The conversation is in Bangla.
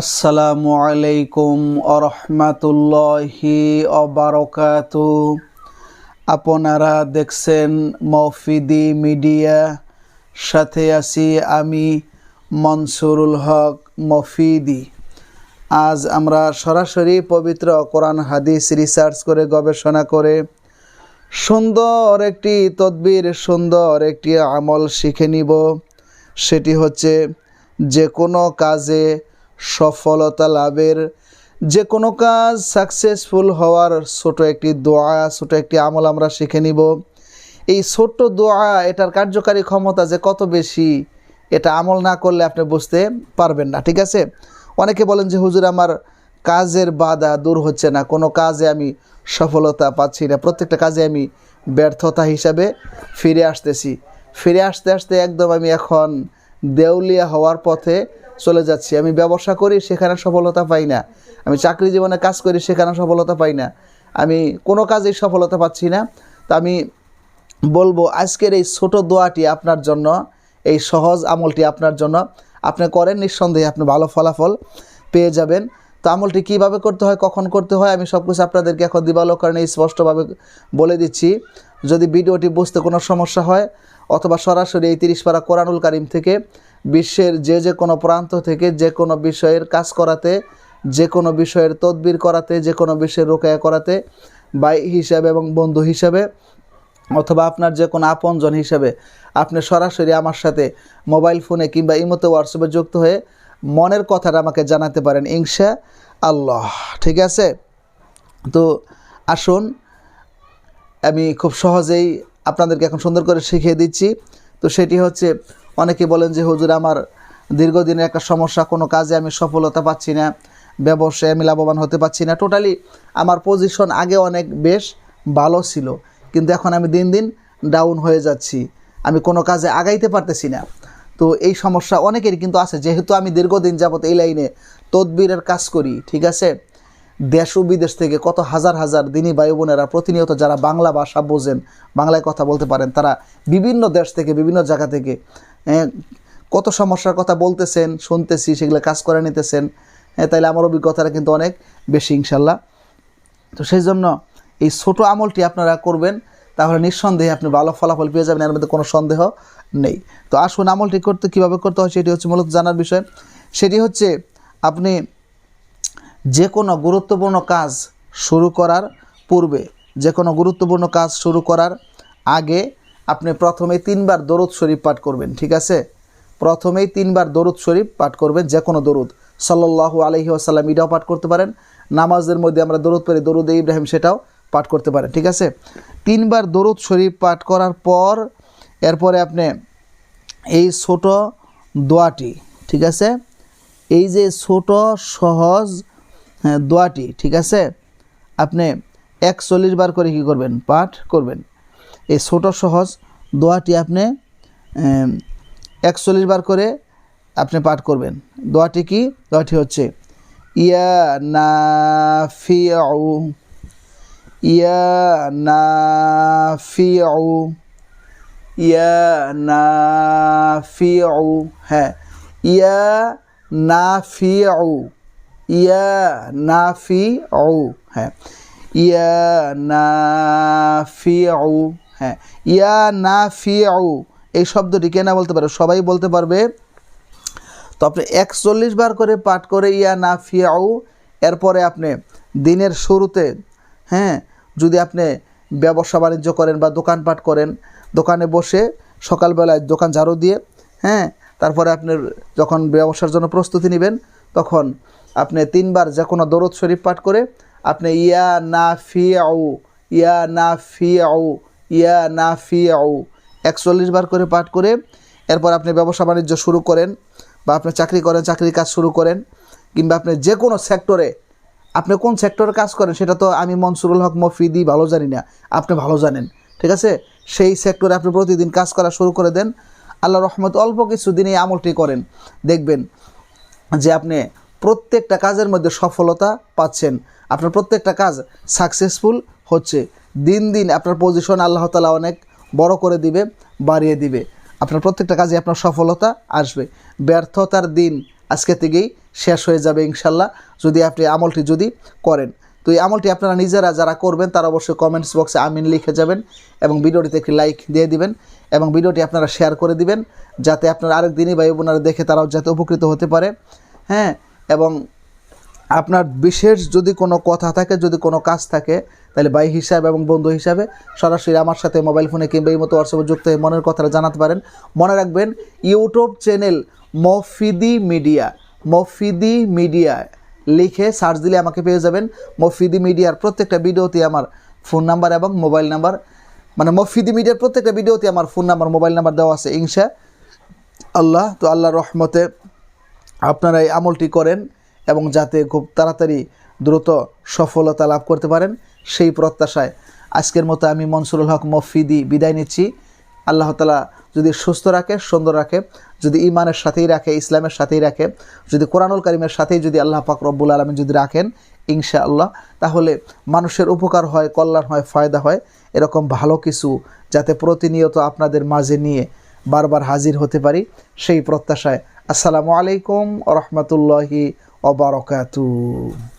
আসসালামু আলাইকুম আরহামাতুল্লাহি অবারকাতু। আপনারা দেখছেন মফিদি মিডিয়া, সাথে আছি আমি মনসুরুল হক মফিদি। আজ আমরা সরাসরি পবিত্র কোরআন হাদিস রিসার্চ করে গবেষণা করে সুন্দর একটি তদবির, সুন্দর একটি আমল শিখে নিব। সেটি হচ্ছে যে কোনো কাজে সফলতা লাভের, যে কোনো কাজ সাকসেসফুল হওয়ার ছোট একটি দোয়া, ছোট একটি আমল আমরা শিখে নিব। এই ছোট্ট দোয়া, এটার কার্যকারী ক্ষমতা যে কত বেশি, এটা আমল না করলে আপনি বুঝতে পারবেন না। ঠিক আছে, অনেকে বলেন যে হুজুর আমার কাজের বাধা দূর হচ্ছে না, কোনো কাজে আমি সফলতা পাচ্ছি না, প্রত্যেকটা কাজে আমি ব্যর্থতা হিসাবে ফিরে আসতেছি। ফিরে আসতে আসতে একদম আমি এখন দেউলিয়া হওয়ার পথে চলে যাচ্ছি। আমি ব্যবসা করি, সেখানে সফলতা পাই না। আমি চাকরি জীবনে কাজ করি, সেখানে সফলতা পাই না। আমি কোনো কাজেই সফলতা পাচ্ছি না। তো আমি বলবো আজকের এই ছোট দোয়াটি আপনার জন্য, এই সহজ আমলটি আপনার জন্য। আপনি করেন, নিঃসন্দেহে আপনি ভালো ফলাফল পেয়ে যাবেন। তো আমলটি কীভাবে করতে হয়, কখন করতে হয়, আমি সব কিছু আপনাদেরকে এখন দিবালোকরণে স্পষ্টভাবে বলে দিচ্ছি। যদি ভিডিওটি বুঝতে কোনো সমস্যা হয়, অথবা সরাসরি এই 30 পারা কোরআনুল কারিম থেকে বিশ্বের যে কোনো প্রান্ত থেকে যে কোনো বিষয়ের কাজ করাতে, যে কোনো বিষয়ের তদবির করাতে, যে কোনো বিষয়ের রোকেয়া করাতে, ভাই হিসাবে এবং বন্ধু হিসাবে, অথবা আপনার যে কোনো আপনজন হিসাবে আপনি সরাসরি আমার সাথে মোবাইল ফোনে কিংবা ইমোতে হোয়াটসঅ্যাপে যুক্ত হয়ে মনের কথাটা আমাকে জানাতে পারেন ইনশাআল্লাহ। ঠিক আছে, তো আসুন আমি খুব সহজেই আপনাদেরকে এখন সুন্দর করে শিখিয়ে দিচ্ছি। তো সেটি হচ্ছে, অনেকে বলেন যে হুজুর আমার দীর্ঘদিনের একটা সমস্যা, কোনো কাজে আমি সফলতা পাচ্ছি না, ব্যবসায় আমি লাভবান হতে পারছি না। টোটালি আমার পজিশন আগে অনেক বেশ ভালো ছিল, কিন্তু এখন আমি দিন দিন ডাউন হয়ে যাচ্ছি, আমি কোনো কাজে আগাইতে পারতেছি না। তো এই সমস্যা অনেকেরই কিন্তু আছে, যেহেতু আমি দীর্ঘদিন যাবত এই লাইনে তদবিরের কাজ করি। ঠিক আছে, দেশ ও বিদেশ থেকে কত হাজার হাজার দিনী ভাই বোনেরা প্রতিনিয়ত যারা বাংলা ভাষা বোঝেন, বাংলায় কথা বলতে পারেন, তারা বিভিন্ন দেশ থেকে বিভিন্ন জায়গা থেকে কত সমস্যার কথা বলতেছেন, শুনতেছি, সেগুলো কাজ করে নিতেছেন। তাইলে আমার অভিজ্ঞতাটা কিন্তু অনেক বেশি ইনশাল্লাহ। তো সেই জন্য এই ছোটো আমলটি আপনারা করবেন, তাহলে নিঃসন্দেহে আপনি ভালো ফলাফল পেয়ে যাবেন, এর মধ্যে কোনো সন্দেহ নেই। তো আসুন আমলটি করতে কীভাবে করতে হয় সেটি হচ্ছে মূলত জানার বিষয়। সেটি হচ্ছে আপনি যে কোনো গুরুত্বপূর্ণ কাজ শুরু করার পূর্বে, যে কোনো গুরুত্বপূর্ণ কাজ শুরু করার আগে আপনি প্রথমে 3 বার দরুদ শরীফ পাঠ করবেন। ঠিক আছে, প্রথমেই 3 বার দরুদ শরীফ পাঠ করবেন, যে কোনো দরুদ, সাল্লাল্লাহু আলাইহি ওয়াসাল্লাম, এটাও পাঠ করতে পারেন। নামাজের মধ্যে আমরা দরুদ পড়ি, দরুদ ইব্রাহিম, সেটাও পাঠ করতে পারেন। ঠিক আছে, 3 বার দরুদ শরীফ পাঠ করার পর এরপরে আপনি এই ছোট দোয়াটি, ঠিক আছে, এই যে ছোট সহজ দোয়াটি, ঠিক আছে, আপনি 41 বার করে কী করবেন, পাঠ করবেন। এই ছোট সহজ দোয়াটি আপনি 41 বার করে আপনি পাঠ করবেন। দোয়াটি কি? দোয়াটি হচ্ছে ইয়া নাফিউ, ইয়া নাফিউ, ইয়া নাফিউ, হ্যাঁ, ইয়া নাফিউ, ইয়া নাফিউ, হ্যাঁ, ইয়া নাফিউ, হ্যাঁ, ইয়া নাফিউ। এই শব্দটি কে না বলতে পারে? সবাই বলতে পারবে। তো আপনি 41 বার করে পাঠ করে ইয়া নাফিউ, এরপরে আপনি দিনের শুরুতে, হ্যাঁ, যদি আপনি ব্যবসা বাণিজ্য করেন বা দোকানপাট করেন, দোকানে বসে সকালবেলায় দোকান ঝাড়ু দিয়ে, হ্যাঁ, তারপরে আপনি যখন ব্যবসার জন্য প্রস্তুতি নেবেন, তখন আপনি 3 বার যে কোনো দরুদ শরীফ পাঠ করে আপনি ইয়া নাফিউ, ইয়া নাফিউ, ইয়া নাফিউ 41 বার করে পাঠ করে এরপর আপনি ব্যবসা বাণিজ্য শুরু করেন, বা আপনি চাকরি করেন, চাকরির কাজ শুরু করেন, কিংবা আপনি যে কোনো সেক্টরে, আপনি কোন সেক্টরে কাজ করেন সেটা তো আমি মনসুরুল হক মফিদি ভালো জানি না, আপনি ভালো জানেন। ঠিক আছে, সেই সেক্টরে আপনি প্রতিদিন কাজ করা শুরু করে দেন। আল্লাহ রহমত অল্প কিছু দিন এই আমলটি করেন, দেখবেন যে আপনি প্রত্যেকটা কাজের মধ্যে সফলতা পাচ্ছেন, আপনার প্রত্যেকটা কাজ সাকসেসফুল হচ্ছে। দিন দিন আপনার পজিশন আল্লাহ তাআলা অনেক বড় করে দিবে, বাড়িয়ে দিবে। আপনার প্রত্যেকটা কাজে আপনার সফলতা আসবে। ব্যর্থতার দিন আজকে থেকেই শেষ হয়ে যাবে ইনশাল্লাহ, যদি আপনি আমলটি যদি করেন। তো এই আমলটি আপনারা নিজেরা যারা করবেন তারা অবশ্যই কমেন্টস বক্সে আমিন লিখে যাবেন এবং ভিডিওটিতে একটি লাইক দিয়ে দিবেন এবং ভিডিওটি আপনারা শেয়ার করে দিবেন, যাতে আপনারা আরেক দিনই ভাই বোনেরা দেখে তারাও যাতে উপকৃত হতে পারে। হ্যাঁ, এবং আপনার বিশেষ যদি কোনো কথা থাকে, যদি কোনো কাজ থাকে, তাহলে ভাই হিসাবে এবং বন্ধু হিসাবে সরাসরি আমার সাথে মোবাইল ফোনে কিংবা এই মতো হোয়াটসঅ্যাপে যুক্ত হয়ে মনের কথাটা জানাতে পারেন। মনে রাখবেন, ইউটিউব চ্যানেল মফিদি মিডিয়া লিখে সার্চ দিলে আমাকে পেয়ে যাবেন। মফিদি মিডিয়ার প্রত্যেকটা ভিডিওতে আমার ফোন নাম্বার এবং মোবাইল নাম্বার, মানে মফিদি মিডিয়ার প্রত্যেকটা ভিডিওতে আমার ফোন নাম্বার মোবাইল নাম্বার দেওয়া আছে ইনশাআল্লাহ। তো আল্লাহর রহমতে আপনারা এই আমলটি করেন এবং যাতে খুব তাড়াতাড়ি দ্রুত সফলতা লাভ করতে পারেন, সেই প্রত্যাশায় আজকের মতো আমি মনসুরুল হক মফিদি বিদায় নিচ্ছি। আল্লাহ তাআলা যদি সুস্থ রাখে, সুন্দর রাখে, যদি ঈমানের সাথেই রাখে, ইসলামের সাথেই রাখে, যদি কোরআনুল কারীমের সাথেই যদি আল্লাহ পাক রব্বুল আলামিন যদি রাখেন ইনশাআল্লাহ, তাহলে মানুষের উপকার হয়, কল্যাণ হয়, ফায়দা হয়, এরকম ভালো কিছু যাতে প্রতিনিয়ত আপনাদের মাঝে নিয়ে বারবার হাজির হতে পারি, সেই প্রত্যাশায় আসসালামু আলাইকুম ওয়া রাহমাতুল্লাহি ওয়া বারাকাতুহু।